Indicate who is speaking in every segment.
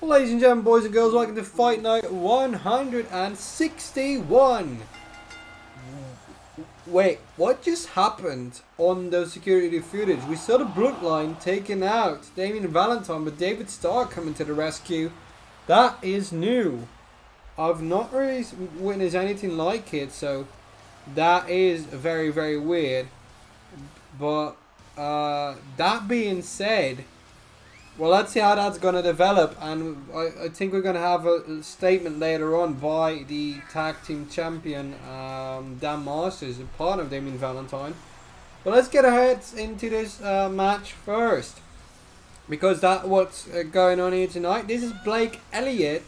Speaker 1: Ladies and gentlemen, boys and girls, welcome to Fight Night 161. Wait, what just happened on the security footage? We saw the bloodline taking out Damien Valentine, but David Starr coming to the rescue. That is new. I've not really witnessed anything like it, so that is very, very weird. But that being said, well, let's see how that's going to develop, and I think we're going to have a statement later on by the tag team champion, Dan Masters, a partner of Damien Valentine. But let's get our heads into this match first, because that's what's going on here tonight. This is Blake Elliot,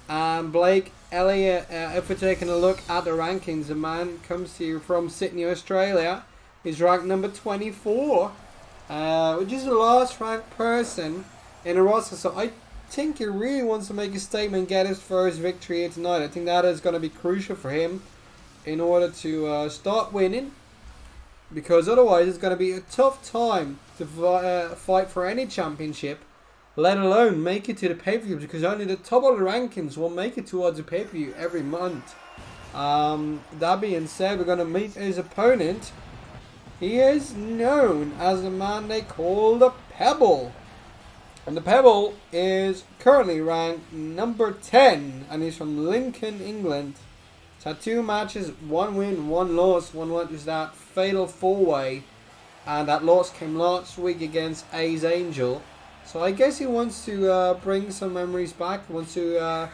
Speaker 1: and Blake Elliot, if we're taking a look at the rankings, the man comes to you from Sydney, Australia. He's ranked number 24. Which is the last ranked person in the roster, so I think he really wants to make a statement, get his first victory here tonight. I think that is going to be crucial for him in order to start winning, because otherwise it's going to be a tough time to fight for any championship, let alone make it to the pay-per-view, because only the top of the rankings will make it towards the pay-per-view every month. That being said, we're going to meet his opponent. He is known as the man they call the Pebble. And the Pebble is currently ranked number 10. And he's from Lincoln, England. He's had 2 matches, 1 win, 1 loss. One was that fatal 4-way. And that loss came last week against Ace Angel. So I guess he wants to bring some memories back. He wants to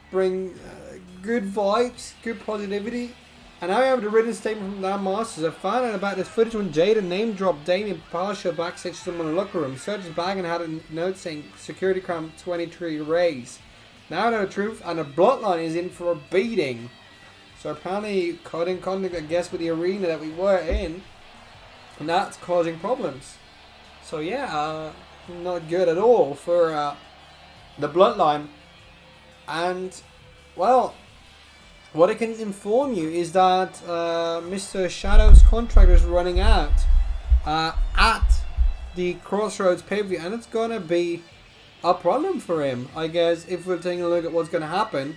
Speaker 1: bring good vibes, good positivity. And now we have the written statement from Dan Masters. I found out about this footage when Jada name-dropped Damien partial backstage to someone in the locker room. Searched his bag and had a note saying security crime 23 raise. Now I know the truth, and the bloodline is in for a beating. So apparently caught in contact, I guess, with the arena that we were in. And that's causing problems. So yeah, not good at all for the bloodline. And, well, what I can inform you is that Mr. Shadow's contract is running out at the Crossroads pay-per-view, and it's going to be a problem for him, I guess, if we're taking a look at what's going to happen.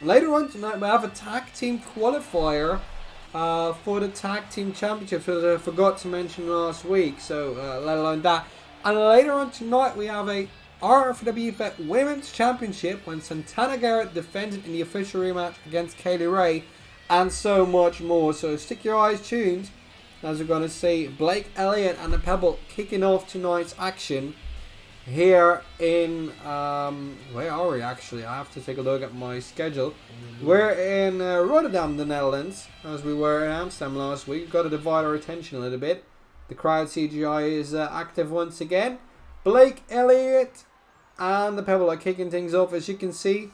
Speaker 1: Later on tonight, we have a tag team qualifier for the tag team championship, which I forgot to mention last week, so let alone that. And later on tonight, we have a RFPW Women's Championship when Santana Garrett defends it in the official rematch against Kaylee Ray, and so much more. So stick your eyes tuned as we're going to see Blake Elliot and the Pebble kicking off tonight's action here in where are we actually? I have to take a look at my schedule. We're in Rotterdam, the Netherlands, as we were in Amsterdam last week. We've got to divide our attention a little bit. The crowd CGI is active once again. Blake Elliot and the Pebble are kicking things off. As you can see,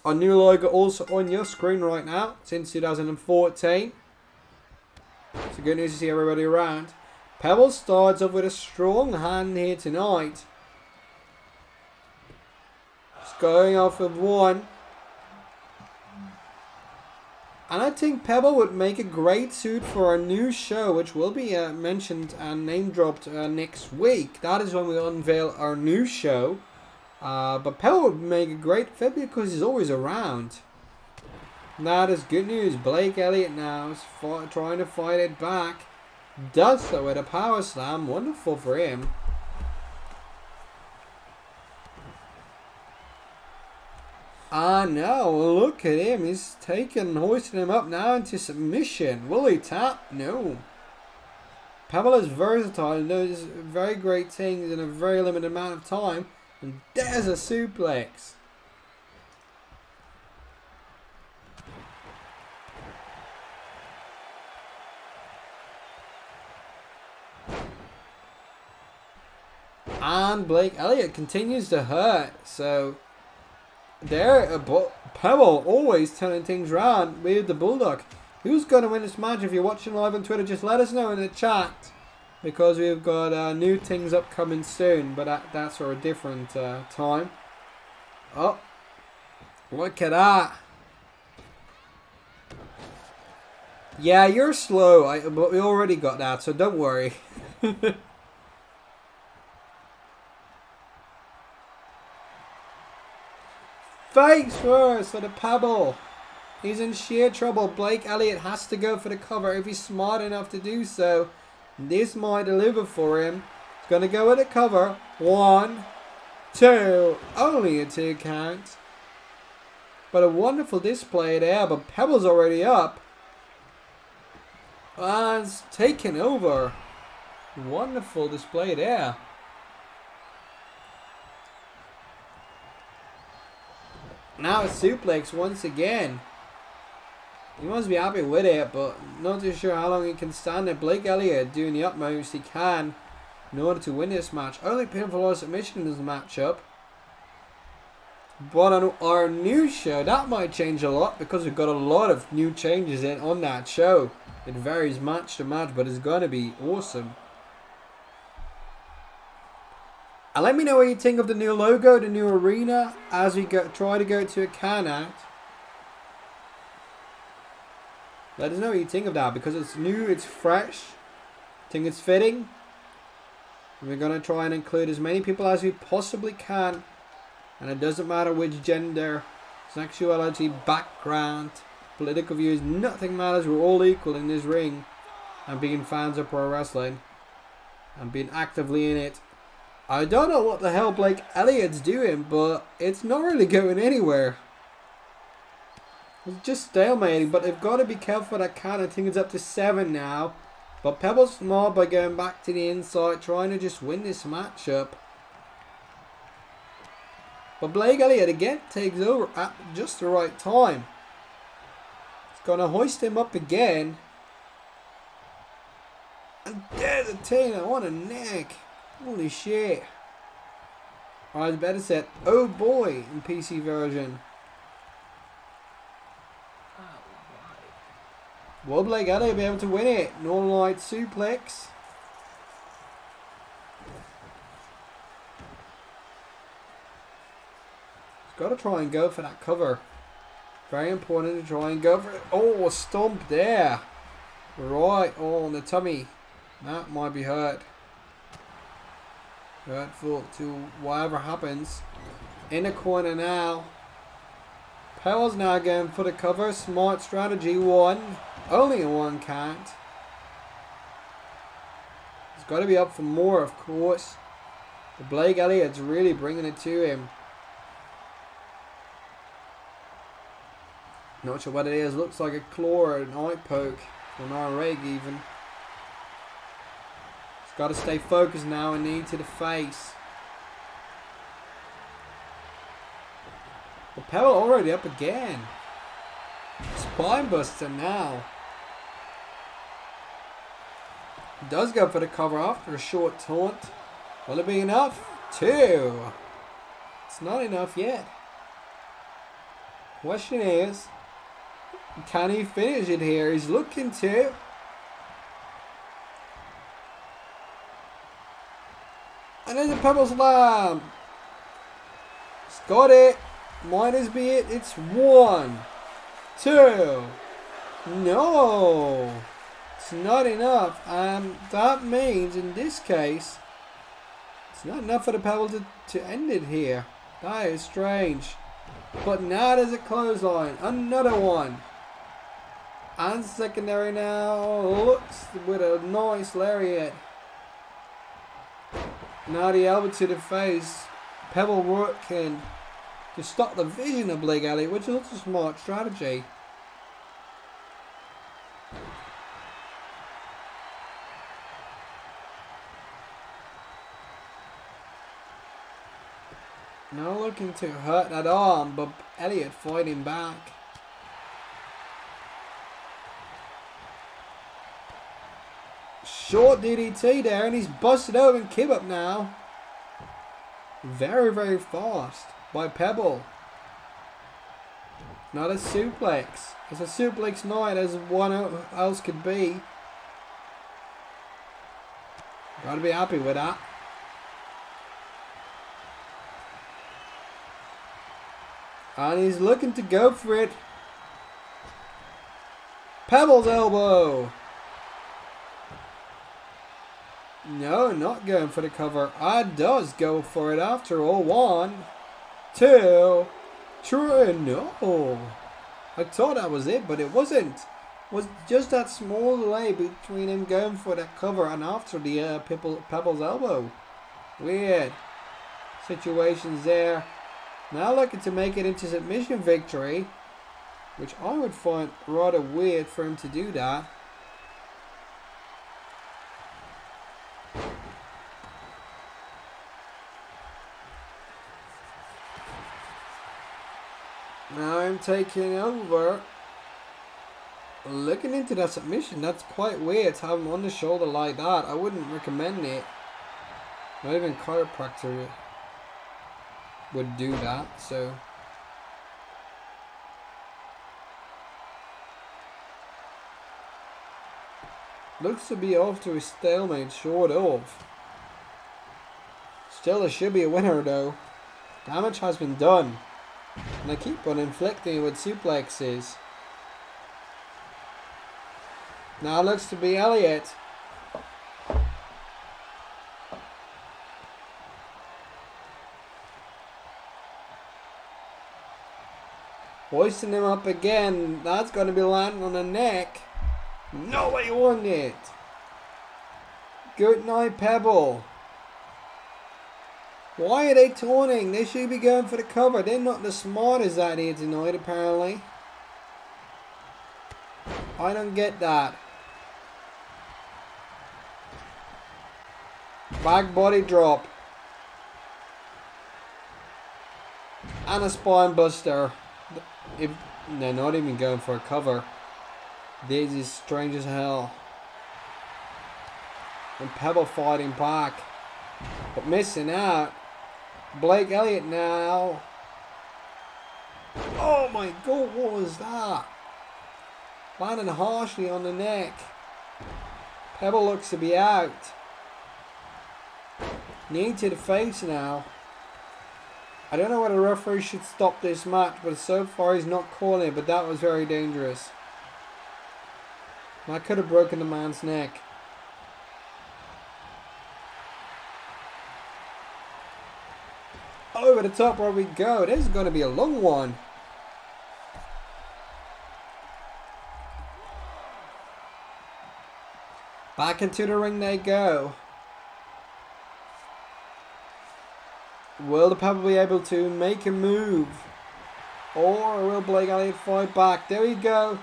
Speaker 1: our new logo also on your screen right now since 2014. It's good news to see everybody around. Pebble starts off with a strong hand here tonight. Just going off with 1. And I think Pebble would make a great suit for our new show, which will be mentioned and name-dropped next week. That is when we unveil our new show. But Pebble would make a great fit because he's always around. And that is good news. Blake Elliot now is trying to fight it back. Does so with a power slam. Wonderful for him. No, look at him. He's hoisting him up now into submission. Will he tap? No. Pebble is versatile and does very great things in a very limited amount of time. And there's a suplex. And Blake Elliot continues to hurt. So there, Pebble always turning things around with the Bulldog. Who's going to win this match? If you're watching live on Twitter, just let us know in the chat, because we've got new things upcoming soon, but that's for a different time. Oh, look at that. Yeah, you're slow, but we already got that, so don't worry. Face first for the Pebble. He's in sheer trouble. Blake Elliot has to go for the cover if he's smart enough to do so. This might deliver for him. He's going to go with the cover. 1, 2. Only a 2 count. But a wonderful display there. But Pebble's already up. And it's taken over. Wonderful display there. Now a suplex once again. He must be happy with it, but not too sure how long he can stand it. Blake Elliot doing the utmost he can in order to win this match. Only pinfall or submission in this matchup. But on our new show, that might change a lot because we've got a lot of new changes in on that show. It varies match to match, but it's going to be awesome. And let me know what you think of the new logo, the new arena, as we try to go to a count out. Let us know what you think of that, because it's new, it's fresh. I think it's fitting. We're going to try and include as many people as we possibly can. And it doesn't matter which gender, sexuality, background, political views, nothing matters. We're all equal in this ring. And being fans of pro wrestling. And being actively in it. I don't know what the hell Blake Elliott's doing, but it's not really going anywhere. It's just stalemating, but they've got to be careful with that count. I think it's up to 7 now. But Pebble's smart by going back to the inside, trying to just win this matchup. But Blake Elliott again takes over at just the right time. He's going to hoist him up again. And there's a Tina on a neck. Holy shit. Alright, better set. Oh boy in PC version. Will Blake Elliott be able to win it? Northern Light suplex. He's got to try and go for that cover. Very important to try and go for it. Oh, a stomp there. Right, oh, on the tummy. That might be hurt. Hurtful to whatever happens. In the corner now. Pebble's now going for the cover. Smart strategy. 1. Only a 1 count. He's got to be up for more, of course. But Blake Elliott's really bringing it to him. Not sure what it is. Looks like a claw or an eye poke. Or an eye rag even. He's got to stay focused now and knee to the face. But Pebble already up again. Spine buster now. Does go for the cover after a short taunt. Will it be enough? 2. It's not enough yet. Question is, can he finish it here? He's looking to. And there's a Pebble slam. He's got it. Might as be it. It's 1, 2. No. It's not enough. And that means in this case, it's not enough for the Pebble to end it here. That is strange. But now there's a clothesline. Another one. And secondary now. Looks with a nice lariat. Now the elbow to the face. Pebble working to stop the vision of Blake Elliott, which is also a smart strategy. Now looking to hurt that arm, but Elliott fighting back. Short DDT there, and he's busted over and Gabert now. Very, very fast by Pebble. Not a suplex. It's a suplex night as one else could be. Gotta be happy with that. And he's looking to go for it. Pebble's elbow. No, not going for the cover. Does go for it after all. 1, 2. True, no. I thought that was it, but it wasn't. It was just that small delay between him going for that cover and after the Pebble's elbow. Weird situations there. Now looking to make it into submission victory, which I would find rather weird for him to do that. Now I'm taking over. Looking into that submission, that's quite weird to have him on the shoulder like that. I wouldn't recommend it. Not even chiropractor would do that, so. Looks to be off to a stalemate, short of. Still, it should be a winner though. Damage has been done. And I keep on inflicting it with suplexes. Now it looks to be Elliot. Hoisting him up again. That's going to be landing on the neck. No, he won it. Good night, Pebble. Why are they taunting? They should be going for the cover. They're not the smartest out here tonight, apparently. I don't get that. Back body drop. And a spine buster. If they're not even going for a cover. This is strange as hell. And Pebble fighting back. But missing out. Blake Elliot now. Oh my god, what was that? Landing harshly on the neck. Pebble looks to be out. Knee to the face now. I don't know whether the referee should stop this match, but so far he's not calling it, but that was very dangerous. That could have broken the man's neck. Over the top where we go. This is going to be a long one. Back into the ring they go. Will the Pebble be able to make a move? Or will Blake Elliot fight back? There we go.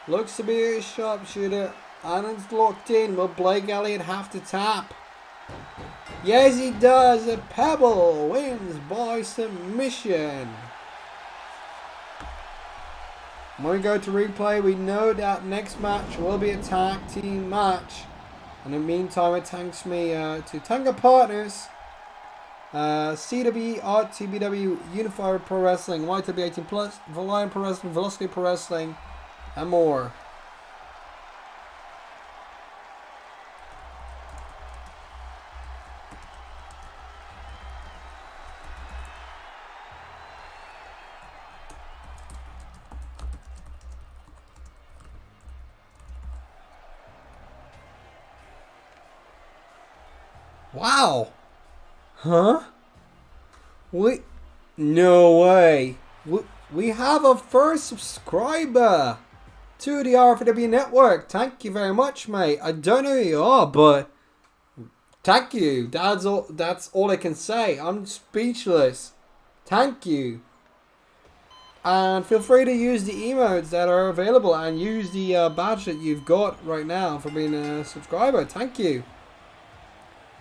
Speaker 1: Looks to be a sharpshooter. And it's locked in. Will Blake Elliot have to tap? Yes, he does. The Pebble wins by submission. When we go to replay, we know that next match will be a tag team match. In the meantime, it thanks me to Tanga Partners, CWE, RTBW, Unified Pro Wrestling, YTB 18 Plus, Valiant Pro Wrestling, Velocity Pro Wrestling, and more. Wow. Huh? No way. We have a first subscriber to the RFPW network. Thank you very much, mate. I don't know who you are, but thank you. That's all I can say. I'm speechless. Thank you. And feel free to use the emotes that are available and use the badge that you've got right now for being a subscriber. Thank you.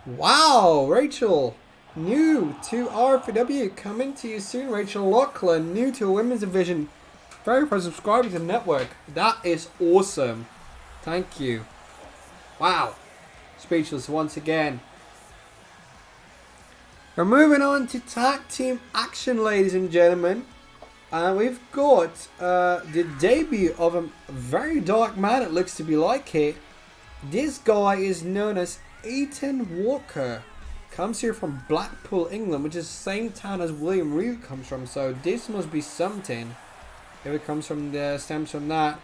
Speaker 1: Wow, Rachel, new to RFPW, coming to you soon. Rachel Lachlan, new to a women's division, very first subscriber to the network. That is awesome. Thank you. Wow, speechless once again. We're moving on to tag team action, ladies and gentlemen. And we've got the debut of a very dark man, it looks to be like here. This guy is known as Ethan Walker, comes here from Blackpool, England, which is the same town as William Reed comes from, so this must be something if it comes from the stems from that.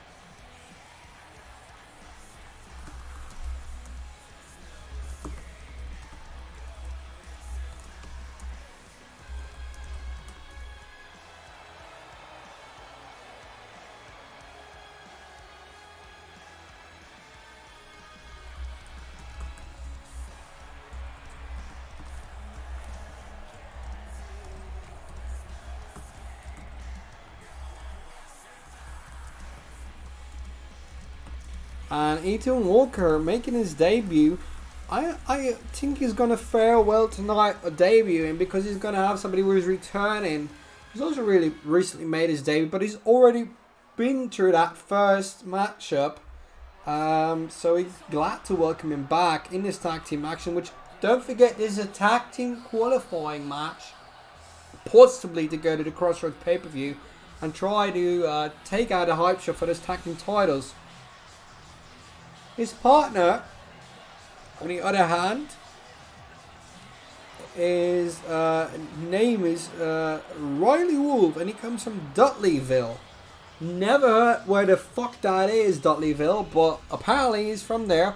Speaker 1: And Ethan Walker making his debut. I think he's going to fare well tonight debuting because he's going to have somebody who's returning. He's also really recently made his debut, but he's already been through that first matchup. So he's glad to welcome him back in this tag team action, which, don't forget, this is a tag team qualifying match, possibly to go to the Crossroads pay-per-view and try to take out a hype shot for those tag team titles. His partner, on the other hand, his name is Riley Wolf, and he comes from Dudleyville. Never heard where the fuck that is, Dudleyville, but apparently he's from there.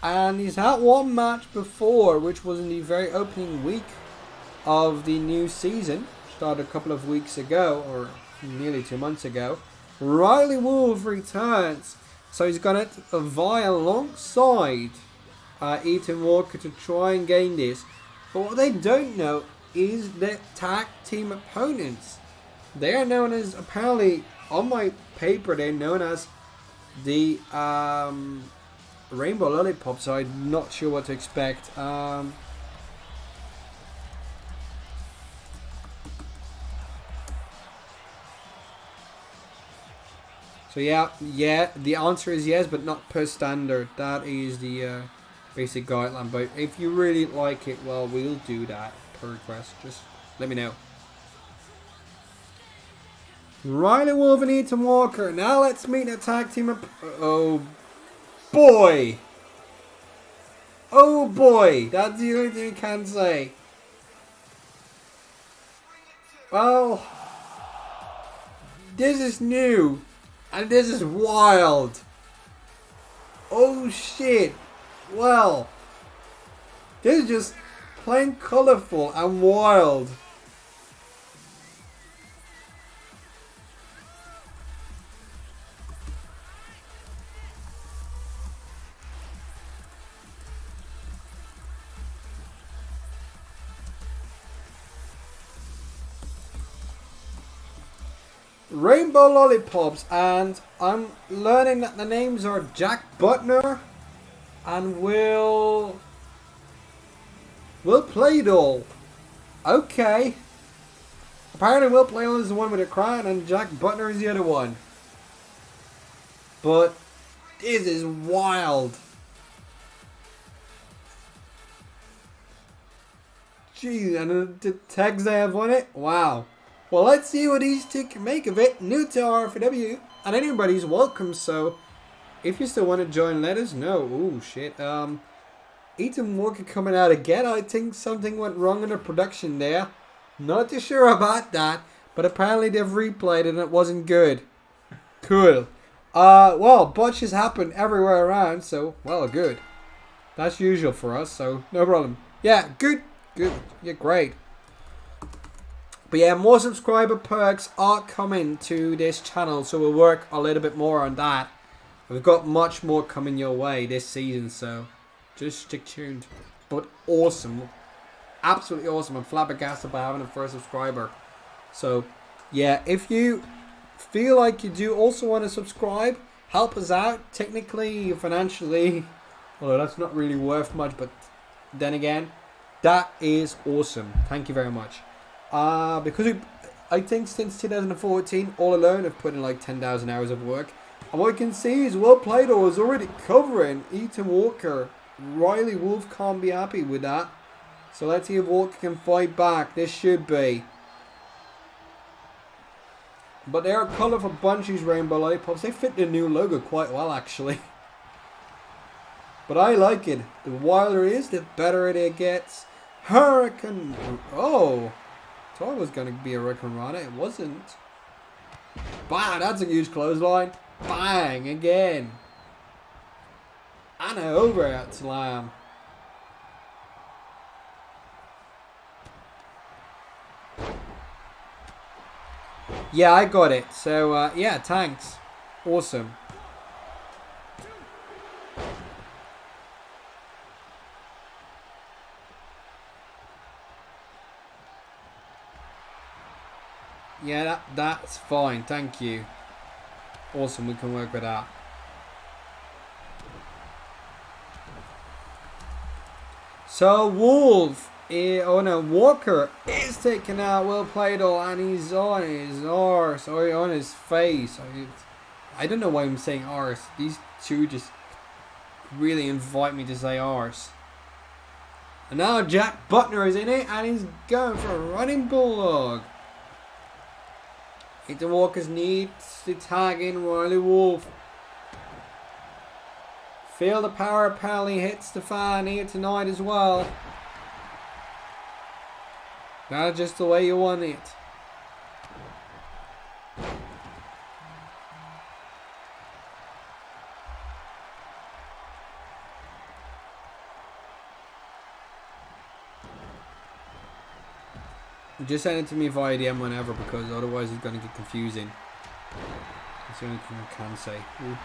Speaker 1: And he's had one match before, which was in the very opening week of the new season. Started a couple of weeks ago, or nearly 2 months ago. Riley Wolf returns. So he's going to vie alongside Ethan Walker to try and gain this. But what they don't know is their tag team opponents. They are known as, apparently, on my paper, they're known as the Rainbow Lollipops. So I'm not sure what to expect. So yeah, the answer is yes, but not per standard. That is the basic guideline. But if you really like it, well, we'll do that per request. Just let me know. Riley Wolf and Ethan Walker. Now let's meet the tag team. Oh boy. Oh boy. That's the only thing I can say. Well, this is new. And this is wild. Oh shit. Well, this is just plain colorful and wild. Rainbow Lollipops, and I'm learning that the names are Jack Butner and Will Playdoll. Okay. Apparently Will Playdoll is the one with the crown and Jack Butner is the other one. But this is wild. Jeez, and the tags they have on it? Wow. Well, let's see what these two can make of it. New to RFPW, and anybody's welcome. So, if you still want to join, let us know. Oh shit. Ethan Walker coming out again. I think something went wrong in the production there. Not too sure about that, but apparently they've replayed it and it wasn't good. Cool. Well, botches happen everywhere around, so well, good. That's usual for us, so no problem. Yeah, good. Yeah, great. But yeah, more subscriber perks are coming to this channel, so we'll work a little bit more on that. We've got much more coming your way this season, so just stick tuned. But awesome. Absolutely awesome. I'm flabbergasted by having a first subscriber. So yeah, if you feel like you do also want to subscribe, help us out technically, financially. Although that's not really worth much, but then again, that is awesome. Thank you very much. Because I think since 2014, all alone, I've put in like 10,000 hours of work. And what I can see is Will Playdoll is already covering Ethan Walker. Riley Wolf can't be happy with that. So let's see if Walker can fight back. This should be. But they are colourful bunches, Rainbow Lollipops. They fit the new logo quite well, actually. But I like it. The wilder it is, the better it gets. Hurricane. Oh. Thought it was going to be a Hurricane Rana. It wasn't. Bang. That's a huge clothesline. Bang. Again. And an overhead slam. Yeah, I got it. So, yeah, thanks. Awesome. Yeah, that's fine. Thank you. Awesome, we can work with that. So Wolf, Walker is taking out Will Playdol, and he's on his arse, or on his face. I don't know why I'm saying arse. These two just really invite me to say arse. And now Jack Butner is in it, and he's going for a running bulldog. Ethan Walker's needs to tag in Riley Wolf. Feel the power apparently hits the fan here tonight as well. That's just the way you want it. Just send it to me via DM whenever, because otherwise it's going to get confusing. That's the only thing I can say. Ooh.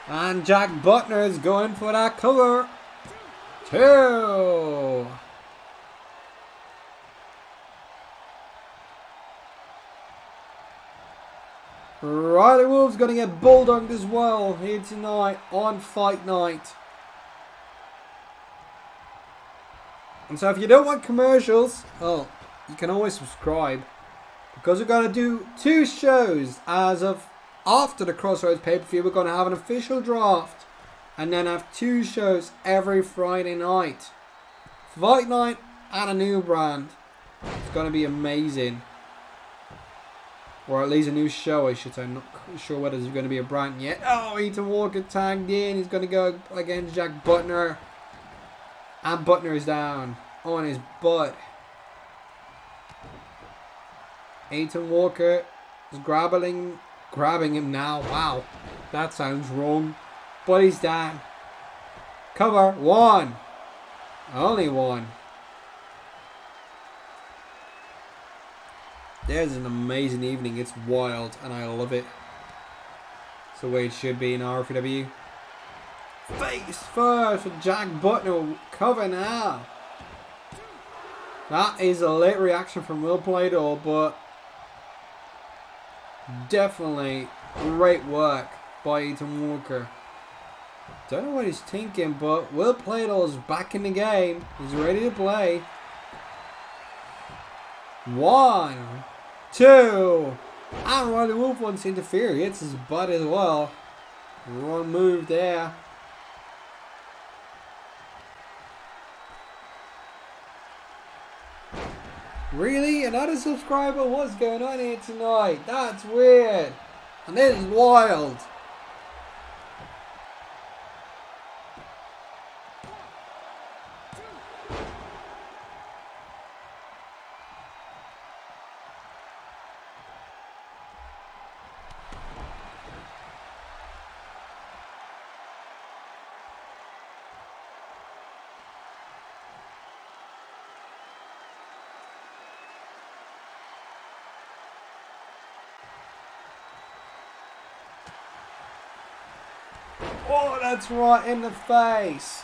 Speaker 1: And Jack Butner is going for that cover. 2. Riley Wolf's going to get bulldogged as well here tonight on Fight Night. And so if you don't want commercials, oh, you can always subscribe, because we're going to do 2 shows as of after the Crossroads pay-per-view. We're going to have an official draft and then have 2 shows every Friday night. Fight Night and a new brand. It's going to be amazing. Or at least a new show, I should say. I'm not sure whether there's going to be a brand yet. Oh, Ethan Walker tagged in. He's going to go against Jack Butner. And Butner is down on his butt. Ethan Walker is grabbing him now. Wow, that sounds wrong. But he's down. Cover 1. Only 1. There's an amazing evening. It's wild and I love it. It's the way it should be in RFPW. Face first for Jack Butner. Cover now. That is a late reaction from Will Playdol, but definitely great work by Ethan Walker. Don't know what he's thinking, but Will Playdol is back in the game. He's ready to play. 1, 2, and Riley Wolf wants to interfere. He hits his butt as well. Wrong move there. Really? Another subscriber? What's going on here tonight? That's weird. And this is wild. Oh, that's right in the face.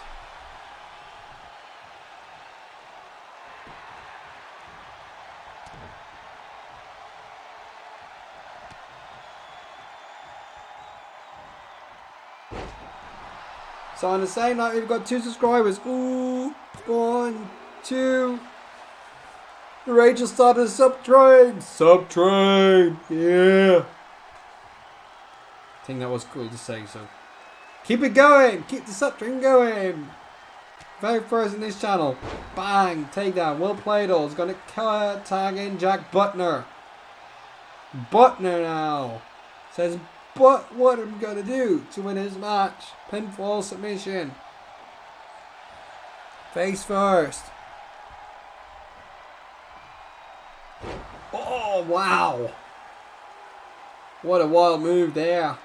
Speaker 1: So on the same night, we've got 2 subscribers. Ooh, 1, 2. Rachel started a sub-train. Sub-train, yeah. I think that was cool to say, so. Keep it going. Keep the sub-train going. Very first in this channel. Bang. Takedown. Will Playdol is going to tag in Jack Butner. Butner now. Says, but what am I going to do to win his match? Pinfall submission. Face first. Oh, wow. What a wild move there.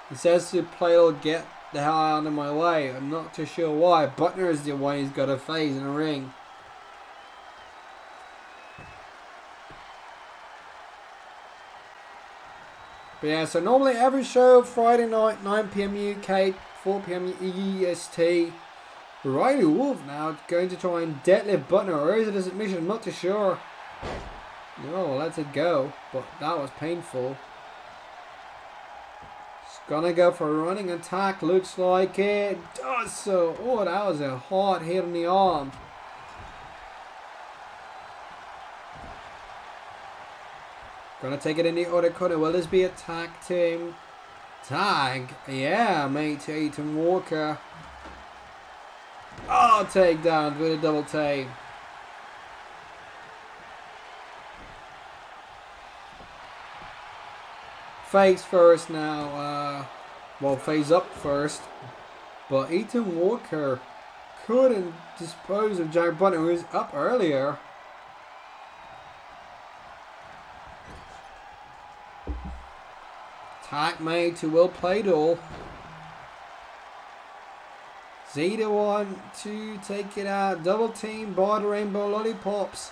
Speaker 1: He says to Playdol, get the hell out of my way. I'm not too sure why. Butner is the one he's got to face in the ring. But yeah, so normally every show, Friday night, 9 PM UK, 4 PM EST. Riley Wolf now going to try and deadlift Butner, or is it a submission? I'm not too sure. No, lets it go, but that was painful. Gonna go for a running attack. Looks like it does so. Oh, that was a hard hit on the arm. Gonna take it in the other corner. Will this be a tag team? Tag? Yeah, mate, to Ethan Walker. Oh, takedown with a double take. Face first now. Well, face up first. But Ethan Walker couldn't dispose of Jack Button, who was up earlier. Tag made to Will Playdall. Zeta 1 to take it out. Double team by the Rainbow Lollipops.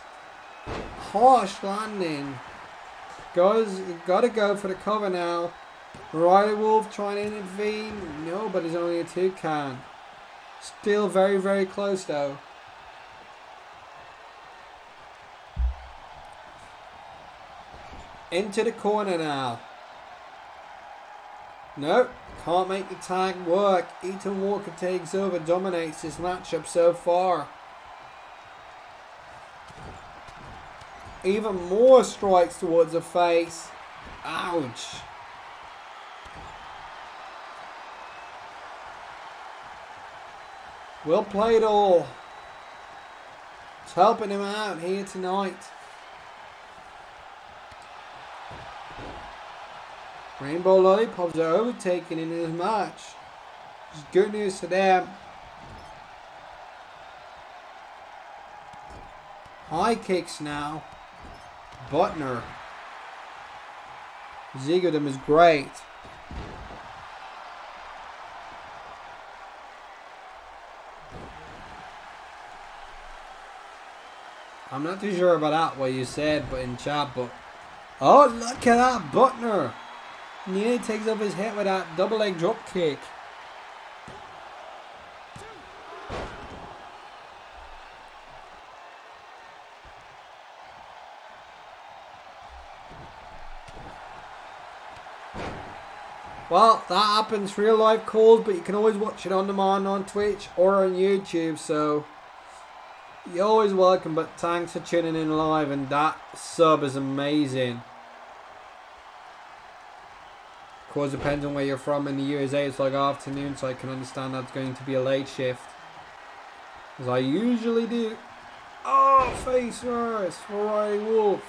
Speaker 1: Harsh landing. Gotta go for the cover now. Riley Wolf trying to intervene. No, but it's only a 2 count. Still very, very close though. Into the corner now. Nope, can't make the tag work. Ethan Walker takes over, dominates this matchup so far. Even more strikes towards the face. Ouch. Well played all. It's helping him out here tonight. Rainbow Lollipops are overtaken in this match. It's good news to them. High kicks now. Butner. Ziggledom is great. I'm not too sure about that, what you said, but in chat, but... Oh, look at that, Butner! Nearly takes off his head with that double leg drop kick. Well, that happens real life calls, but you can always watch it on demand on Twitch or on YouTube, so you're always welcome. But thanks for tuning in live, and that sub is amazing. Of course, depends on where you're from. In the USA, it's like afternoon, so I can understand that's going to be a late shift, as I usually do. Oh, face first for Riley Wolf.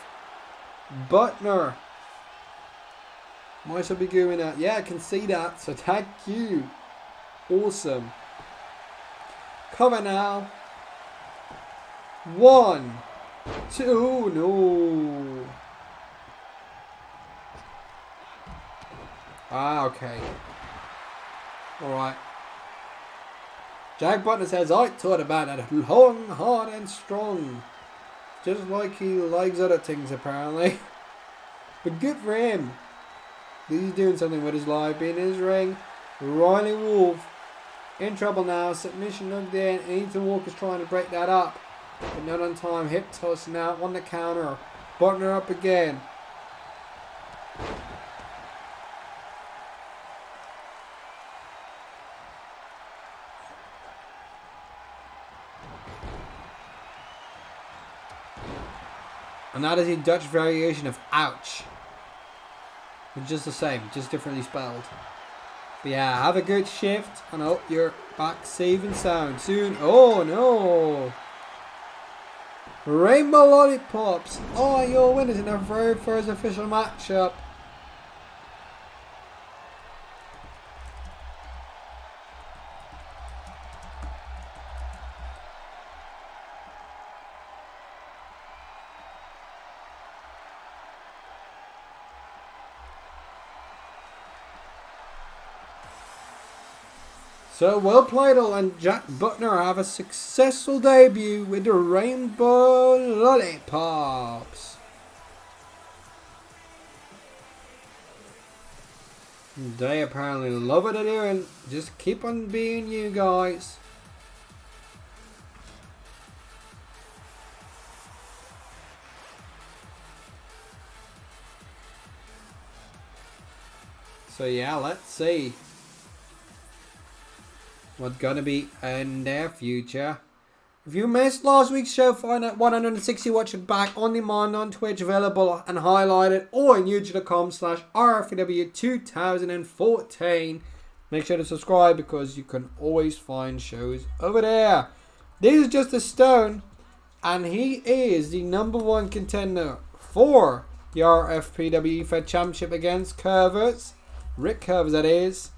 Speaker 1: Butner. Might should be doing that. Yeah, I can see that. So thank you. Awesome. Cover now. 1, 2, no. Ah, okay. Alright. Jack Butler says, I thought about it long, hard and strong. Just like he likes other things apparently. But good for him. He's doing something with his life, being in his ring. Riley Wolf in trouble now. Submission knocked in. Ethan Walker's trying to break that up, but not on time. Hip toss now on the counter. Butner up again. And that is a Dutch variation of ouch. It's just the same, just differently spelled. But yeah, have a good shift, and I hope you're back safe and sound soon. Oh no! Rainbow Lollipops are your winners in our very first official matchup. So, Will Playdall and Jack Butner have a successful debut with the Rainbow Lollipops. They apparently love what they're doing. Just keep on being you guys. So yeah, let's see what's gonna be in their future. If you missed last week's show, find out 160 watch it back on demand on Twitch, available and highlighted, or on youtube.com/RFPW2014. Make sure to subscribe because you can always find shows over there. This is just a Stone, and he is the #1 contender for the RFPW Fed Championship against Curvers. Rick Curvers, that is.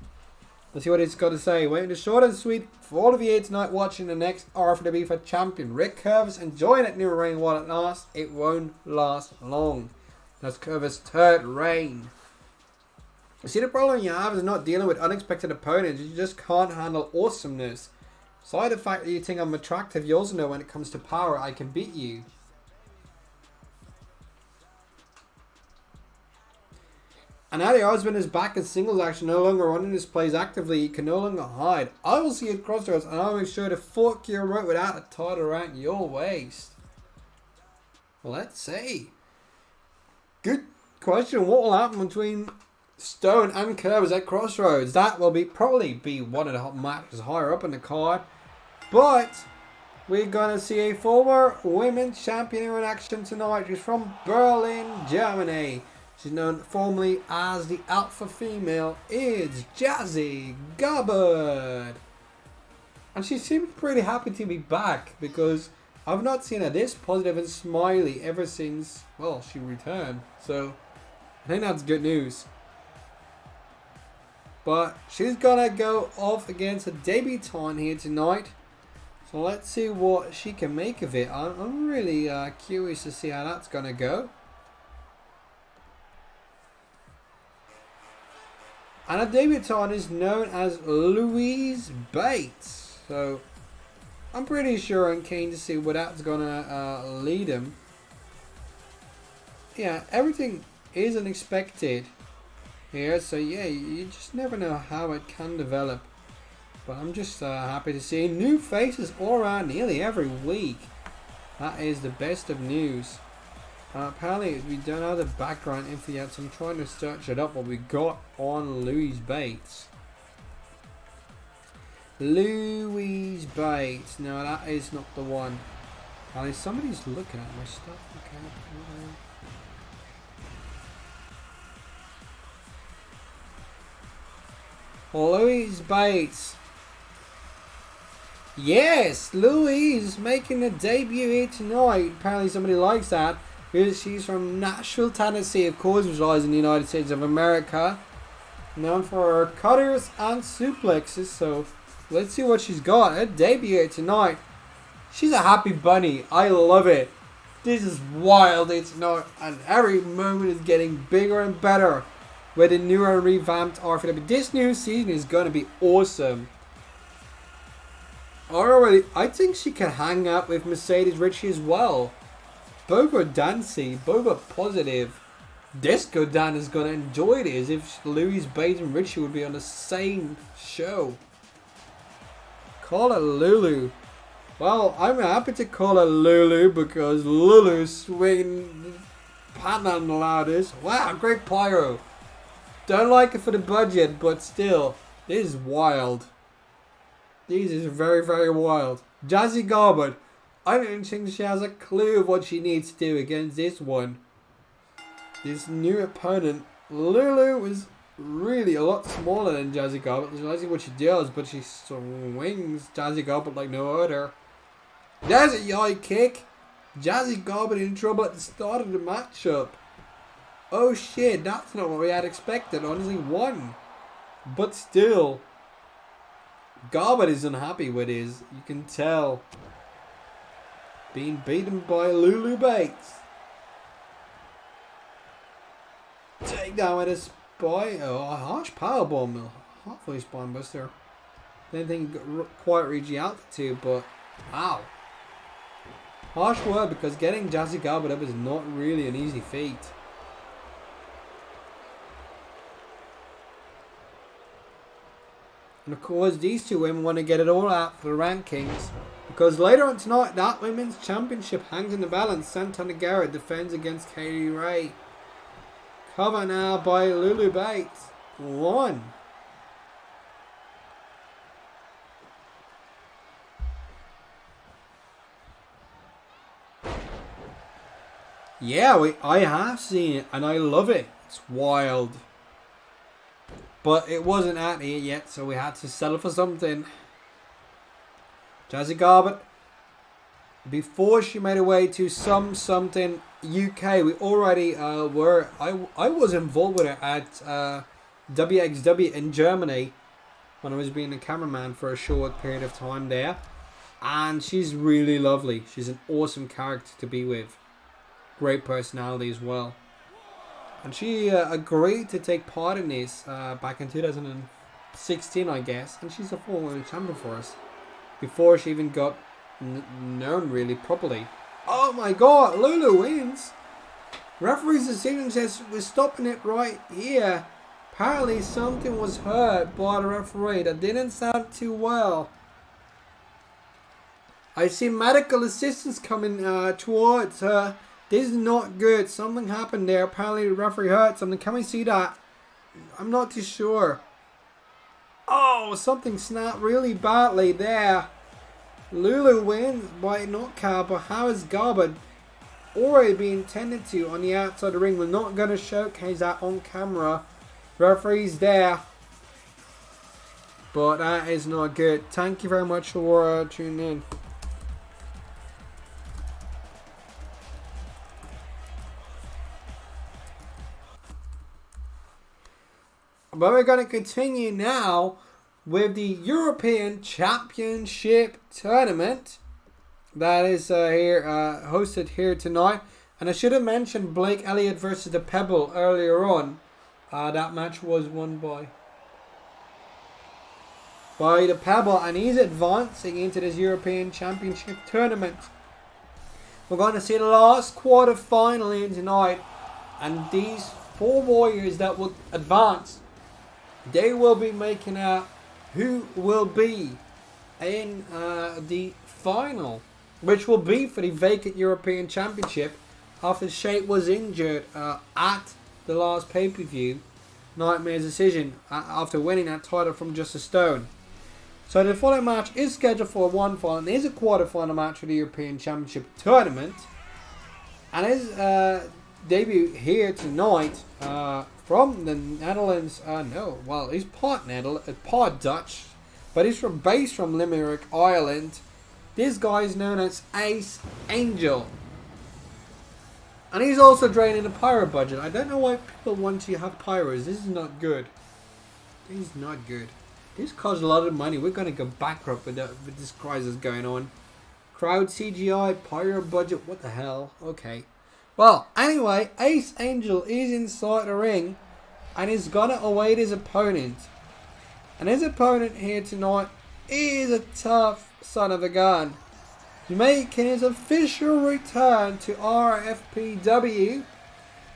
Speaker 1: Let's see what he's got to say. Waiting to short and sweet for all of you here tonight watching the next RFPW Fed Champion. Rick Curvers enjoying it new reign while it lasts. It won't last long. That's Curvers' 3rd reign. You see, the problem you have is not dealing with unexpected opponents. You just can't handle awesomeness. Aside the fact that you think I'm attractive, you also know when it comes to power, I can beat you. And now the husband is back in singles action, no longer running his plays actively. He can no longer hide. I will see you at Crossroads, and I'll make sure to fork your rope without a title around your waist. Well, let's see. Good question. What will happen between Stone and Curvers at Crossroads? That will probably be one of the matches higher up in the card. But we're going to see a former women's champion in action tonight. She's from Berlin, Germany. She's known formerly as the Alpha Female. It's Jazzy Gabert. And she seems pretty happy to be back because I've not seen her this positive and smiley ever since, well, she returned. So I think that's good news. But she's gonna go off against a debutante here tonight. So let's see what she can make of it. I'm really curious to see how that's gonna go. And a debutante is known as Louise Bates. So I'm pretty sure I'm keen to see where that's gonna lead him. Yeah, everything is unexpected here, so yeah, you just never know how it can develop. But I'm just happy to see new faces all around nearly every week. That is the best of news. Apparently we don't have the background info yet, so I'm trying to search it up what we got on Louise Bates. Louise Bates. No, that is not the one. Apparently somebody's looking at my stuff. Okay. Louise Bates. Yes, Louise making a debut here tonight. Apparently somebody likes that. She's from Nashville, Tennessee, of course, resides in the United States of America. Known for her cutters and suplexes, so let's see what she's got. Her debut here tonight. She's a happy bunny. I love it. This is wild. It's not, and every moment is getting bigger and better with the new and revamped RFPW. This new season is going to be awesome. Already, I think she can hang out with Mercedes Ritchie as well. Both are dancing, both are positive. Disco Dan is going to enjoy this if Louise Bates and Ritchie would be on the same show. Call her Lulu. Well, I'm happy to call her Lulu because Lulu's swinging pan on the loudest. Wow, great pyro. Don't like it for the budget, but still, this is wild. This is very, very wild. Jazzy Gabert. I don't think she has a clue of what she needs to do against this one. This new opponent, Lulu, is really a lot smaller than Jazzy Gabert. Realizing what she does, but she swings Jazzy Gabert like no other. There's a yai kick. Jazzy Gabert in trouble at the start of the matchup. Oh shit, that's not what we had expected. Honestly, one. But still, Gabert is unhappy with his. You can tell. Being beaten by Lulu Bates. Take down with a spy. Oh, a harsh powerbomb. Halfway spine buster. Didn't think quite reach the altitude, but wow. Harsh word because getting Jazzy Gabert up is not really an easy feat. And of course, these two women want to get it all out for the rankings. Because later on tonight, that women's championship hangs in the balance. Santana Garrett defends against Katie Ray. Cover now by Lulu Bates. 1. Yeah, I have seen it and I love it. It's wild. But it wasn't at it yet, so we had to settle for something. Jazzy Gabert, before she made her way to something UK, we already were. I was involved with her at WXW in Germany when I was being a cameraman for a short period of time there, and she's really lovely. She's an awesome character to be with. Great personality as well. And she agreed to take part in this back in 2016, I guess. And she's a former champion for us. Before she even got known really properly. Oh my god, Lulu wins. Referee's decision says we're stopping it right here. Apparently something was heard by the referee that didn't sound too well. I see medical assistance coming towards her. This is not good. Something happened there. Apparently the referee heard something. Can we see that? I'm not too sure. Oh, something snapped really badly there. Lulu wins by knockout, but how is Gabert already being tended to on the outside of the ring? We're not going to showcase that on camera. Referee's there. But that is not good. Thank you very much for tuning in. But we're going to continue now with the European Championship Tournament that is here hosted here tonight. And I should have mentioned Blake Elliot versus the Pebble earlier on. That match was won by the Pebble, and he's advancing into this European Championship Tournament. We're going to see the last quarter final in tonight, and these 4 warriors that will advance, they will be making out who will be in the final, which will be for the vacant European Championship after Shake was injured at the last pay-per-view, Nightmare's decision, after winning that title from Just a Stone. So the following match is scheduled for one final and is a quarter-final match for the European Championship Tournament, and his debut here tonight from the Netherlands. He's part Dutch, but he's based from Limerick, Ireland. This guy is known as Ace Angel, and he's also draining the pyro budget. I don't know why people want to have pyros. This is not good. This is not good. This costs a lot of money. We're going to go bankrupt with this crisis going on. Crowd CGI, pyro budget, what the hell? Okay. Well, anyway, Ace Angel is inside the ring and is going to await his opponent. And his opponent here tonight is a tough son of a gun. Making his official return to RFPW.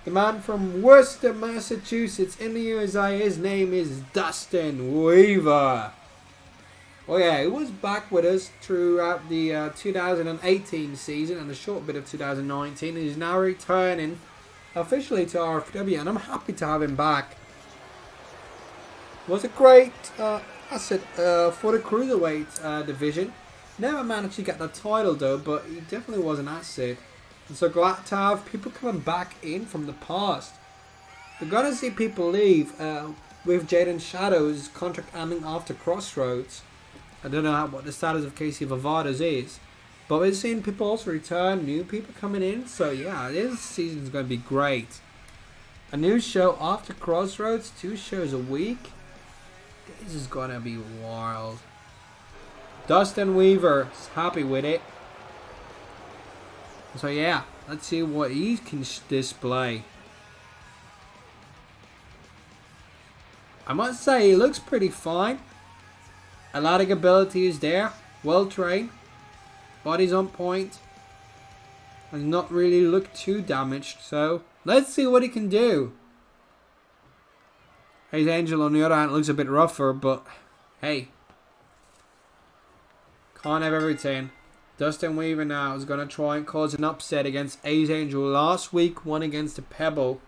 Speaker 1: The man from Worcester, Massachusetts in the USA. His name is Dustin Weaver. Oh yeah, he was back with us throughout the 2018 season and a short bit of 2019. He's now returning officially to RFW, and I'm happy to have him back. Was a great asset for the Cruiserweight division. Never managed to get the title though, but he definitely was an asset. I'm so glad to have people coming back in from the past. We're going to see people leave with Jaden Shadow's contract ending after Crossroads. I don't know what the status of Casey Vavadas is, but we're seeing people also return, new people coming in. So yeah, this season is going to be great. A new show after Crossroads, 2 shows a week. This is going to be wild. Dustin Weaver is happy with it. So yeah, let's see what he can display. I must say, he looks pretty fine. Athletic ability is there. Well trained. Body's on point. And not really look too damaged. So let's see what he can do. Ace Angel on the other hand looks a bit rougher, but hey. Can't have everything. Dustin Weaver now is going to try and cause an upset against Ace Angel. Last week won against the Pebble.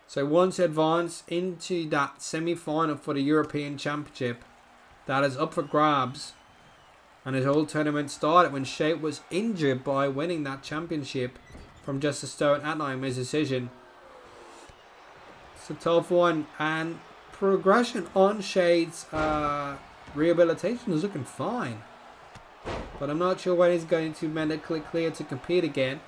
Speaker 1: So once advanced into that semi-final for the European Championship, that is up for grabs. And his whole tournament started when Shade was injured by winning that championship from just a stone at night, his decision. It's a tough one, and progression on Shade's rehabilitation is looking fine. But I'm not sure when he's going to medically clear to compete again.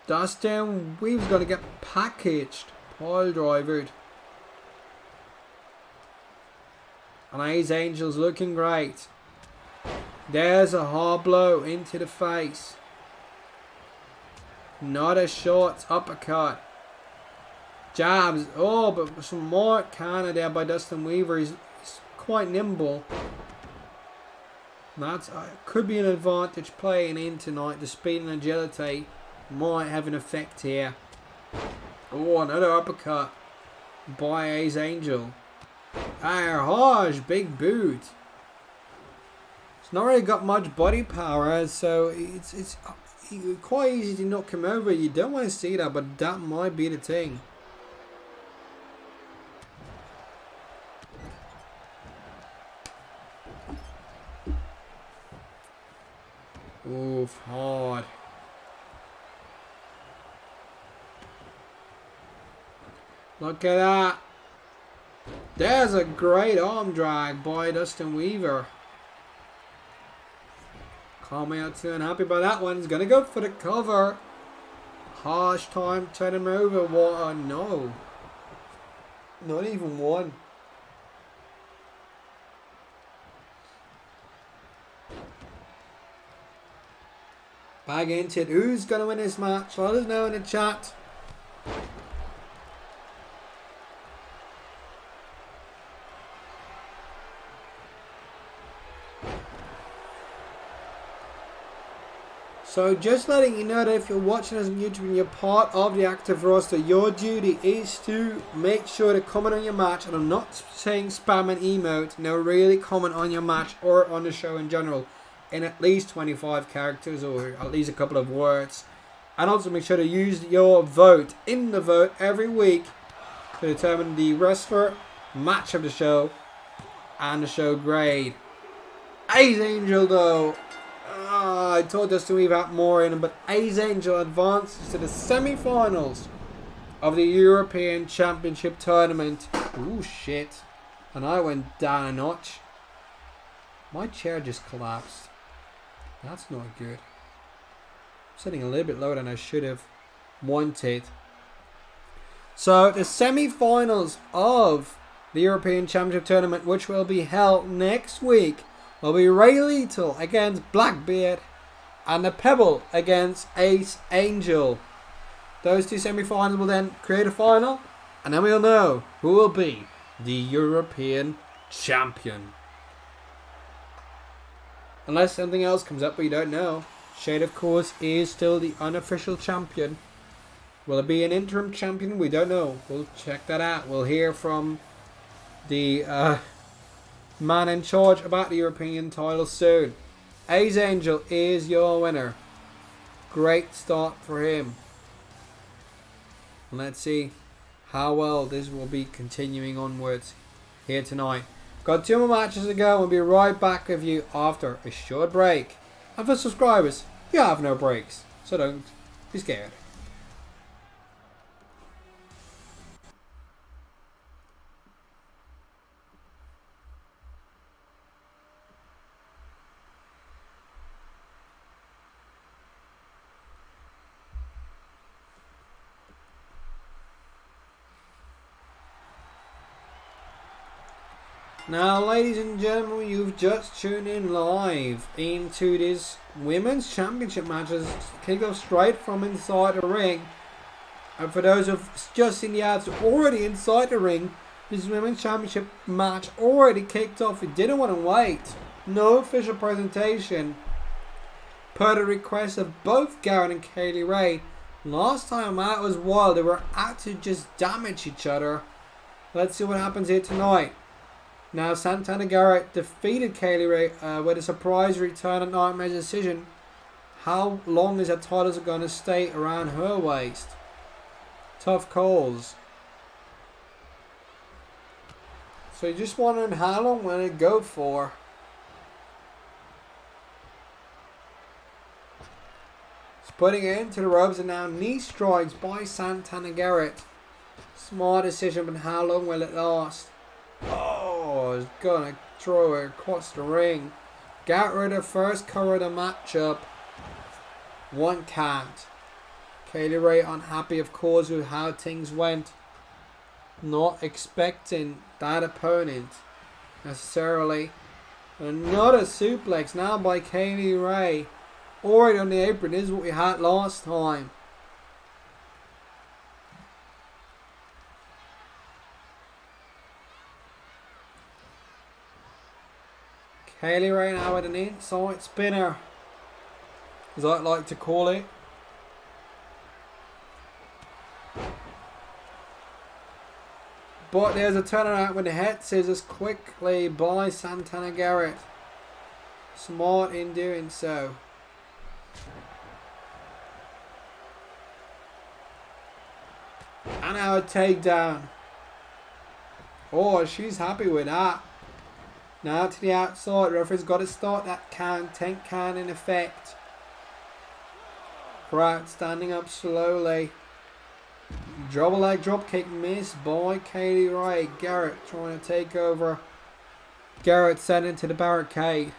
Speaker 1: Dustin, we was going to get packaged, pile drivered. And Ace Angel's looking great. There's a hard blow into the face. Not a short uppercut. Jabs. Oh, but some more counter there by Dustin Weaver. He's quite nimble. That could be an advantage playing in tonight. The speed and agility might have an effect here. Oh, another uppercut by Ace Angel. Harsh, big boot. It's not really got much body power, so it's quite easy to knock him over. You don't want to see that, but that might be the thing. Oof, hard. Look at that. There's a great arm drag by Dustin Weaver. Calm out too unhappy by that one. He's going to go for the cover. Harsh time, turn him over. What? No. Not even one. Back into it. Who's going to win this match? Let us know in the chat. So just letting you know that if you're watching us on YouTube and you're part of the active roster, your duty is to make sure to comment on your match. And I'm not saying spam an emote. No, really comment on your match or on the show in general in at least 25 characters or at least a couple of words. And also make sure to use your vote in the vote every week to determine the wrestler, match of the show, and the show grade. Ace Angel though. I told us to leave out more in him, but Ace Angel advances to the semi-finals of the European Championship Tournament. Ooh, shit. And I went down a notch. My chair just collapsed. That's not good. I'm sitting a little bit lower than I should have wanted. So, the semi-finals of the European Championship Tournament, which will be held next week, will be Ray Lethal against Blackbeard and the Pebble against Ace Angel. Those two semi-finals will then create a final, and then we'll know who will be the European champion. Unless something else comes up we don't know. Shade, of course, is still the unofficial champion. Will it be an interim champion? We don't know. We'll check that out. We'll hear from the man in charge about the European title soon. Ace Angel is your winner. Great start for him. And let's see how well this will be continuing onwards here tonight. Got 2 more matches to go. We'll be right back with you after a short break. And for subscribers, you have no breaks, so don't be scared. Now, ladies and gentlemen, you've just tuned in live into this Women's Championship match as kick off straight from inside the ring. And for those who've just seen the ads already inside the ring, this Women's Championship match already kicked off. We didn't want to wait. No official presentation. Per the request of both Garrett and Kaylee Ray. Last time out was wild. They were out to just damage each other. Let's see what happens here tonight. Now, Santana Garrett defeated Kaylee Ray with a surprise return at Nightmare's decision. How long is that title going to stay around her waist? Tough calls. So you're just wondering how long will it go for? It's putting it into the ropes and now knee strikes by Santana Garrett. Smart decision, but how long will it last? Oh, it's gonna throw it across the ring. Get rid of first cover of the matchup. 1 count. Kaylee Ray unhappy, of course, with how things went. Not expecting that opponent necessarily. Another suplex now by Kaylee Ray. Already on the apron. This is what we had last time. Kaylee Ray now with an inside spinner, as I like to call it. But there's a turnaround with the head scissors quickly by Santana Garrett. Smart in doing so. And now a takedown. Oh, she's happy with that. Now to the outside. Referee's got to start that count. 10 count in effect. Crowd standing up slowly. Double leg drop kick missed by Kaylee Ray. Garrett trying to take over. Garrett sent into the barricade.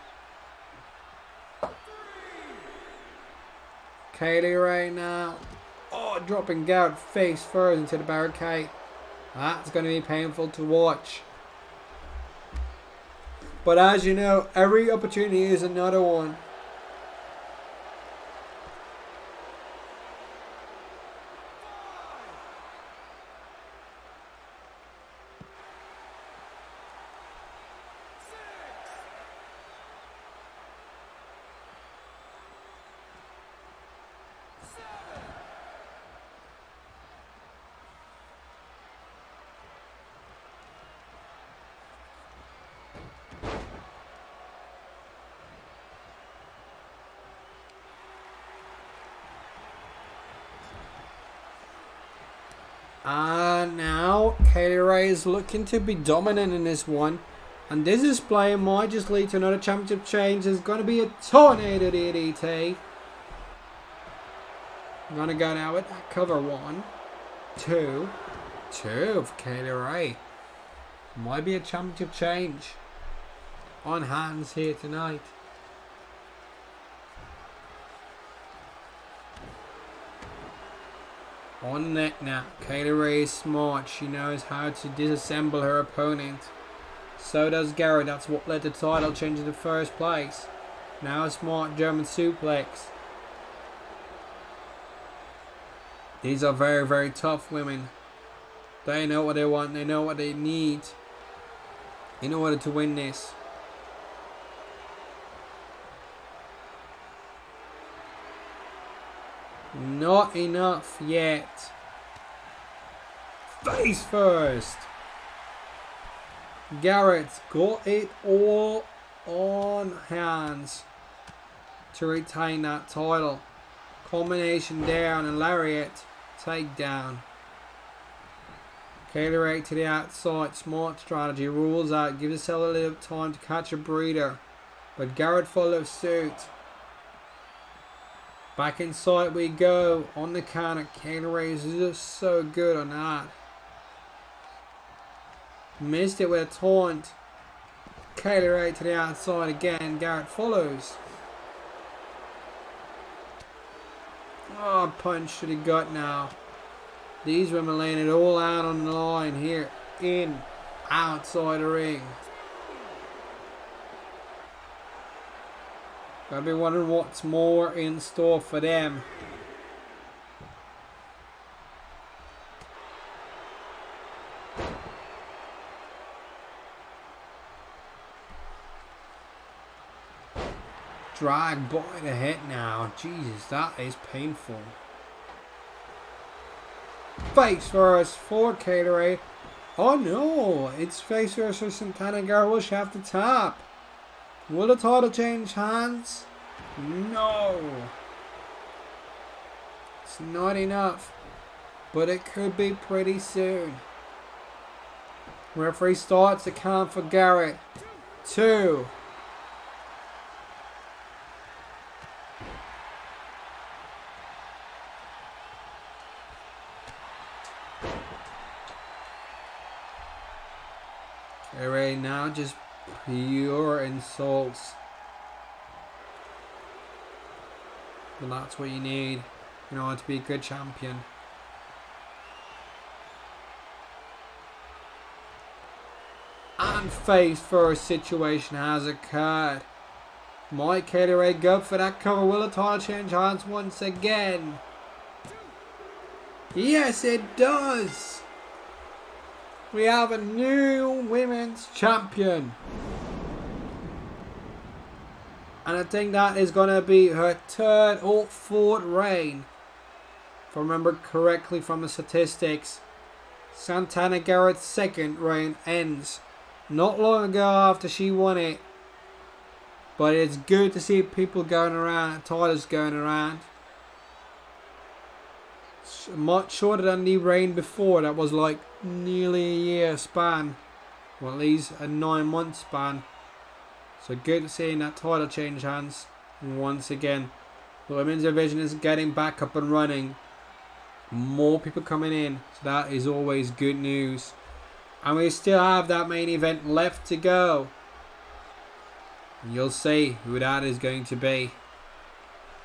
Speaker 1: Kaylee Ray now. Oh, dropping Garrett face first into the barricade. That's going to be painful to watch. But as you know, every opportunity is another one. And now Kaylee Ray is looking to be dominant in this one. And this display might just lead to another championship change. There's going to be a tornado DDT. I'm going to go now with that cover. 1, 2, 2 for Kaylee Ray. Might be a championship change on hands here tonight. On the neck now. Kaylee Ray is smart. She knows how to disassemble her opponent. So does Garrett. That's what led the title change in the first place. Now a smart German suplex. These are very, very tough women. They know what they want. They know what they need in order to win this. Not enough yet. Face first. Garrett's got it all on hands to retain that title. Combination down and lariat takedown. Kaylee Ray to the outside. Smart strategy. Rules out. Gives herself a little time to catch a breather. But Garrett follows suit. Back inside we go on the counter. Kaylee Ray is just so good on that. Missed it with a taunt. Kaylee Ray to the outside again. Garrett follows. Oh, punch to the gut now. These women laying it all out on the line here. In, outside the ring. Gotta be wondering what's more in store for them. Drag by the head now. Jesus, that is painful. Face first for Kaylee Ray. Oh no, it's face first for Santana Garrett. Will she have to tap? Will the title change hands? No. It's not enough. but it could be pretty soon. Referee starts the count for Garrett. 2. Alright, now just pure insults. And that's what you need in order to be a good champion. And face first situation has occurred. Might Kaylee Ray go for that cover? Will the title change hands once again? Yes, it does. We have a new women's champion. And I think that is going to be her 3rd or 4th reign. If I remember correctly from the statistics. Santana Garrett's 2nd reign ends not long ago after she won it. But it's good to see people going around, titles going around. It's much shorter than the reign before. That was like nearly a year span. Or at least a 9-month span. So good to see that title change hands once again. The women's division is getting back up and running. More people coming in. So that is always good news. And we still have that main event left to go. And you'll see who that is going to be.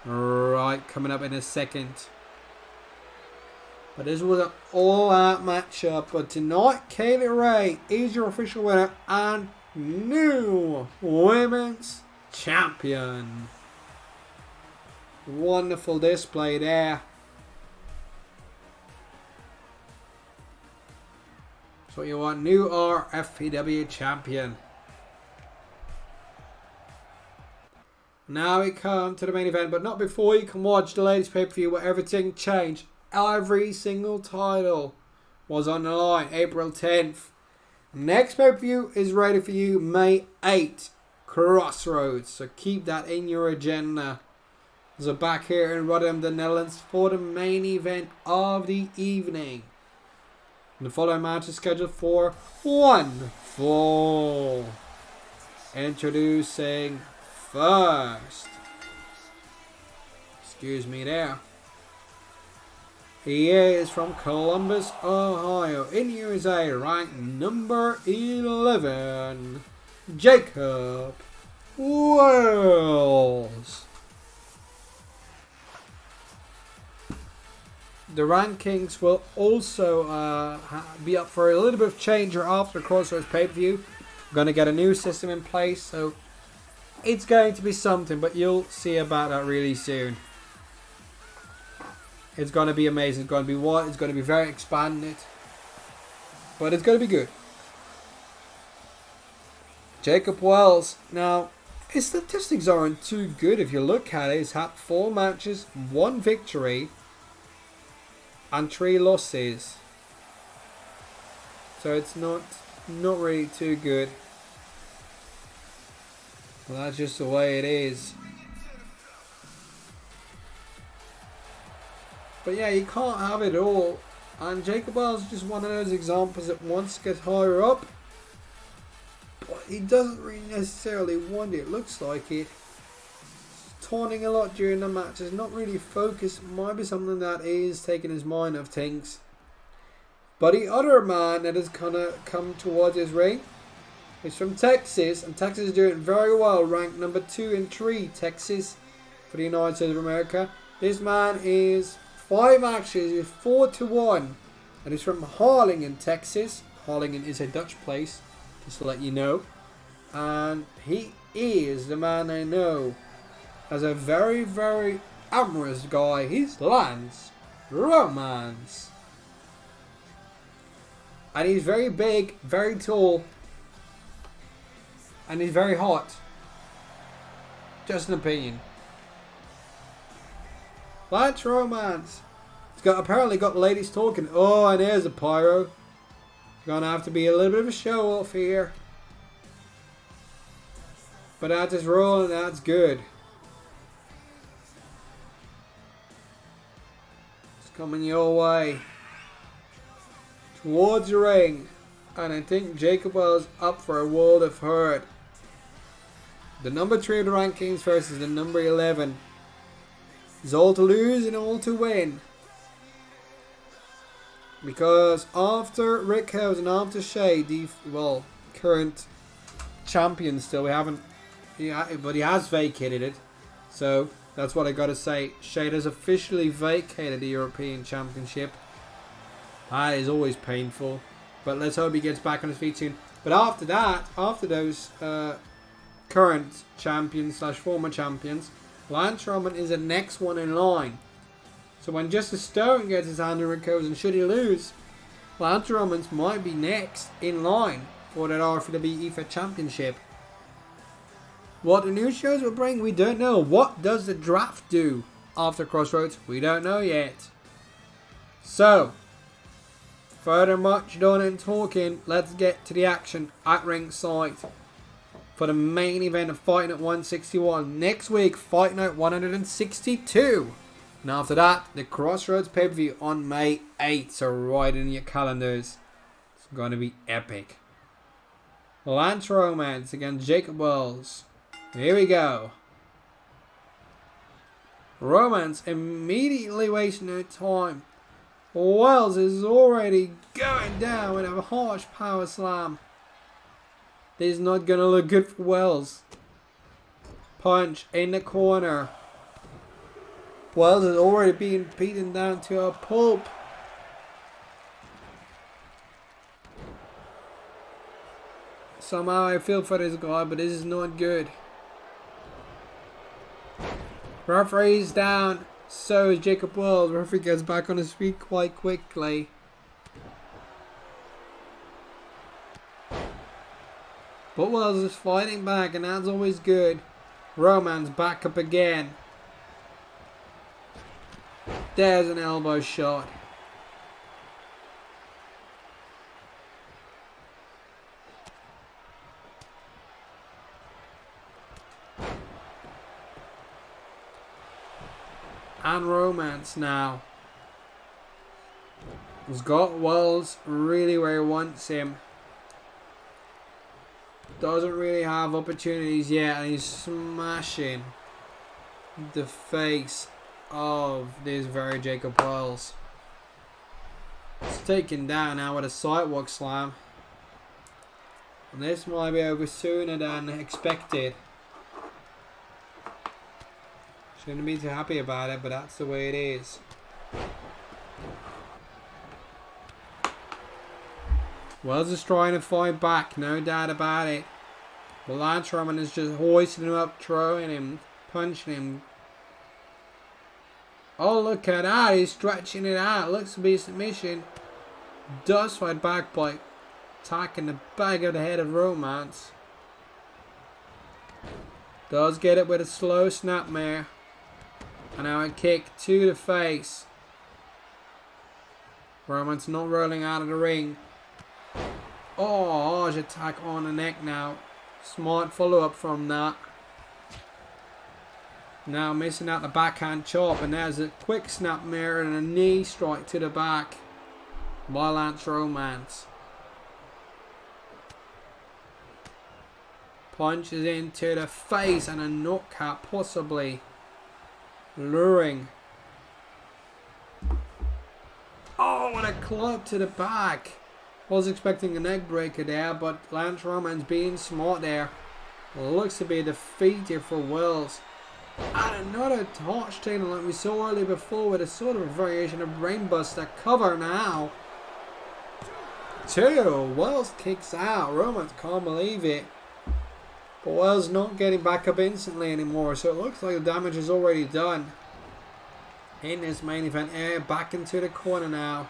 Speaker 1: Right, coming up in a second. But this was an all-out matchup. But tonight, Kaylee Ray is your official winner and new women's champion. Wonderful display there. So you want new RFPW champion. Now we come to the main event, but not before you can watch the latest pay-per-view where everything changed. Every single title was on the line. April 10th. Next pay-per-view is ready for you May 8th. Crossroads. So keep that in your agenda. So back here in Rotterdam, the Netherlands for the main event of the evening. And the following match is scheduled for one fall. Introducing first. Excuse me there. He is from Columbus, Ohio, in USA, ranked number 11, Jacob Wells. The rankings will also be up for a little bit of change after the Crossroads pay-per-view. We're going to get a new system in place, so it's going to be something, but you'll see about that really soon. It's going to be amazing. It's going to be what? It's going to be very expanded. But it's going to be good. Jacob Wells. Now, his statistics aren't too good if you look at it. He's had 4 matches, 1 victory, and 3 losses. So it's not really too good. Well, that's just the way it is. But yeah, you can't have it all. And Jacob Wells is just one of those examples that wants to get higher up. But he doesn't really necessarily want it. It looks like it. Taunting a lot during the matches. Not really focused. Might be something that is taking his mind off things. But the other man that has kind of come towards his ring is from Texas. And Texas is doing very well. Ranked number 2 and 3. Texas for the United States of America. This man is 5 matches, he's 4-1, and he's from Harlingen, Texas. Harlingen is a Dutch place, just to let you know. And he is the man I know as a very, very amorous guy. He's Lance Romance. And he's very big, very tall, and he's very hot. Just an opinion. Lance Romance. It's apparently got ladies talking. Oh, and there's a pyro. Gonna have to be a little bit of a show off here. But that's just rolling, that's good. It's coming your way. towards the ring. And I think Jacob Wells up for a World of Hurt. The number 3 of the rankings versus the number 11. It's all to lose and all to win. Because after Rick Howes and after Shay, the current champion still, we haven't, but he has vacated it. So that's what I gotta say. Shay has officially vacated the European Championship. That is always painful. But let's hope he gets back on his feet soon. But after that, after those current champions / former champions, Lance Roman is the next one in line. So when Justice Stone gets his hand in Rick Howes, and should he lose, Lance Romans might be next in line for that RFPW EFED Championship. What the new shows will bring, we don't know. What does the draft do after Crossroads? We don't know yet. So, further much done and talking, let's get to the action at ringside for the main event of Fight Night 161. Next week, Fight Night 162. And after that, the Crossroads pay-per-view on May 8th. So write in your calendars. It's going to be epic. Lance Romance against Jacob Wells. Here we go. Romance immediately wasting no time. Wells is already going down with a harsh power slam. This is not going to look good for Wells. Punch in the corner. Wells is already being beaten down to a pulp. Somehow I feel for this guy, but this is not good. Referee's down. So is Jacob Wells. Referee gets back on his feet quite quickly. But Wells is fighting back, and that's always good. Romance back up again. There's an elbow shot. And Romance now has got Wells really where he wants him. Doesn't really have opportunities yet, and he's smashing the face of this very Jacob Wells. It's taken down now with a sidewalk slam. And this might be over sooner than expected. Shouldn't be too happy about it, but that's the way it is. Wells is trying to fight back, no doubt about it. But Lance Roman is just hoisting him up, throwing him, punching him. Oh, look at that. He's stretching it out. Looks to be a submission. Does fight back by attacking the back of the head of Romance. Does get it with a slow snapmare. And now a kick to the face. Romance not rolling out of the ring. Oh, harsh attack on the neck now. Smart follow-up from that. Now missing out the backhand chop, and there's a quick snap mirror and a knee strike to the back by Lance Romance. Punches into the face and a knockout possibly luring. Oh, what a club to the back. Was expecting a neck breaker there, but Lance Romance being smart there. Looks to be a defeater for Wells. And another torch tail like we saw earlier before with a sort of a variation of brainbuster cover now. 2. Wells kicks out. Romance can't believe it. But Wells not getting back up instantly anymore, so it looks like the damage is already done. In this main event area, back into the corner now.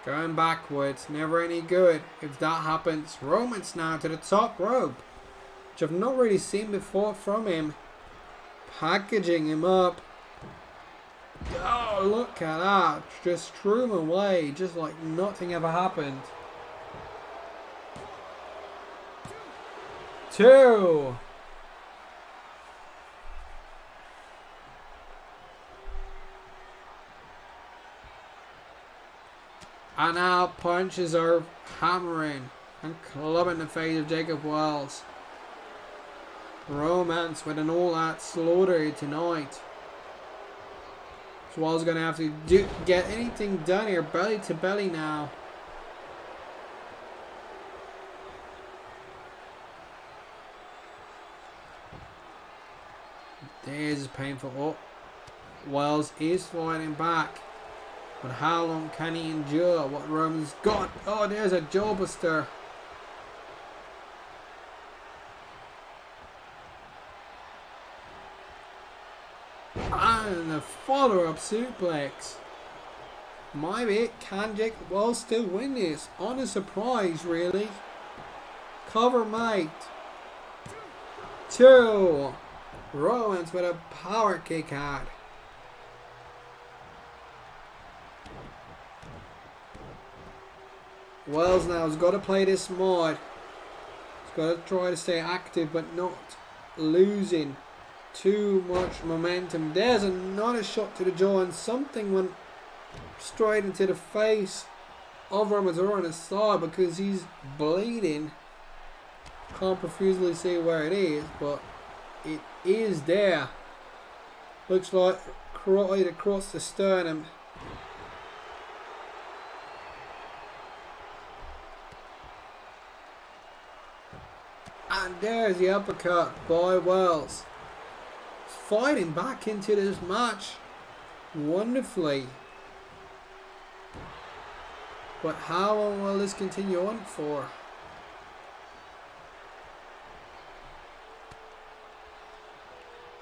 Speaker 1: Going backwards, never any good. If that happens, Romance now to the top rope, which I've not really seen before from him. Packaging him up. Oh, look at that. Just threw him away, just like nothing ever happened. 2. And now punches are hammering and clubbing the face of Jacob Wells. Romance with an all-out slaughter tonight. So Wells going to have to get anything done here. Belly to belly now. There's painful. Oh, Wells is fighting back. But how long can he endure what Roman's got? Oh, there's a jawbuster. And a follow-up suplex. Maybe can Jacob Wells still win this? On a surprise, really. Cover mate. 2. Romance with a power kick out. Wells now has got to play this smart. He's got to try to stay active but not losing too much momentum. There's another shot to the jaw and something went straight into the face of Ramador on his side because he's bleeding. Can't profusely see where it is, but it is there. Looks like right across the sternum. And there's the uppercut by Wells. Fighting back into this match wonderfully. But how long will this continue on for?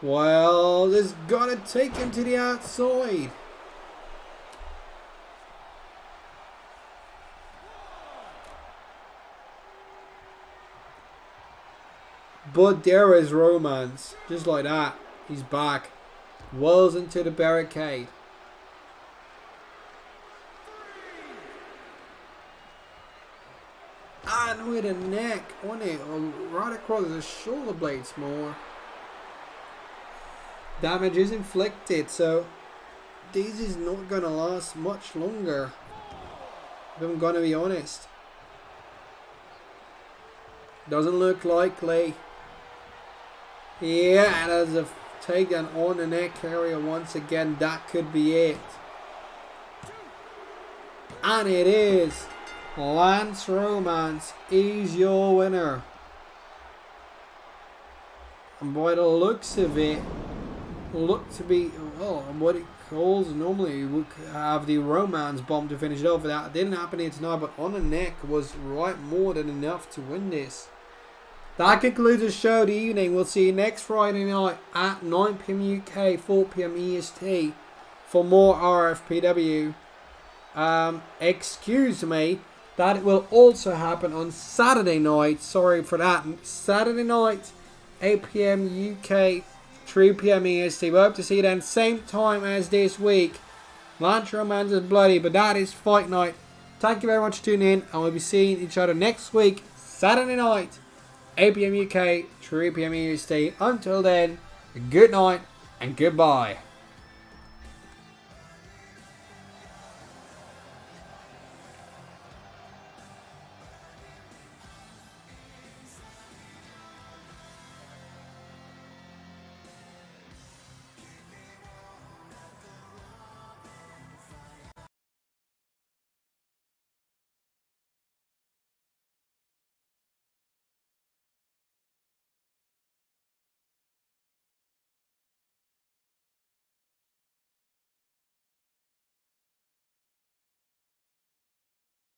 Speaker 1: Well, this gotta take him to the outside. But there is Romance. Just like that. He's back. Wells into the barricade. And with a neck on it, or right across the shoulder blades more. Damage is inflicted, so this is not going to last much longer. If I'm going to be honest. Doesn't look likely. Yeah, there's a takedown on the neck area once again. That could be it. And it is. Lance Romance is your winner. And by the looks of it, look to be, well, what it calls normally would have the Romance bomb to finish it off. That didn't happen here tonight, but on the neck was right more than enough to win this. That concludes the show of the evening. We'll see you next Friday night at 9 PM UK, 4 PM EST for more RFPW. Excuse me, that will also happen on Saturday night. Sorry for that. Saturday night, 8 PM UK, 3 PM EST. We hope to see you then, same time as this week. Lance Romance is bloody, but that is fight night. Thank you very much for tuning in, and we'll be seeing each other next week, Saturday night, 8 PM UK, 3 PM EST. Until then, good night and goodbye.